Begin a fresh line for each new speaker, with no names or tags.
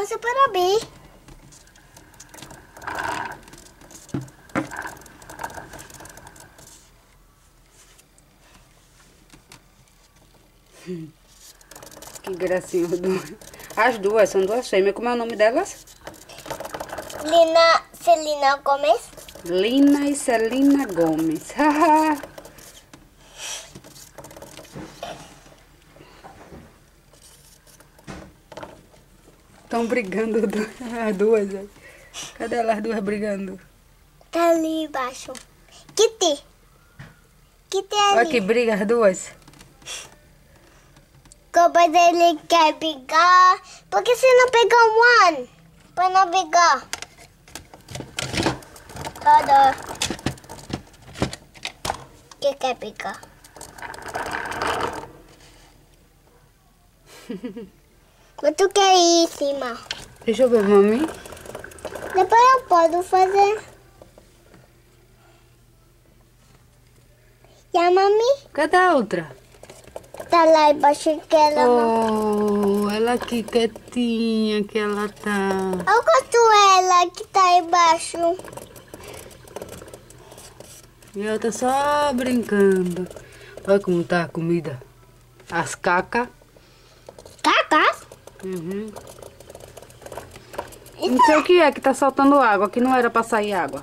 você para abrir.
Que gracinha. As duas, são duas fêmeas. Como é o nome delas?
Lina, Celina Gomes.
Lina e Celina Gomes. Estão brigando as duas. Cadê elas duas brigando?
Tá ali embaixo. Kitty. Kitty ali.
Olha que briga as duas.
Como ele quer brigar. Por que você não pegou one? Pra não brigar. Todo. Que quer brigar? Mas tu quer ir em cima?
Deixa eu ver, mami.
Depois eu posso fazer. E a mami?
Cadê a outra?
Tá lá embaixo que ela
Oh, ela aqui quietinha que ela tá.
Eu gosto ela que tá embaixo.
E ela tá só brincando. Olha como tá a comida. As cacas.
Cacas?
Não sei o que é que tá soltando água, que não era pra sair água.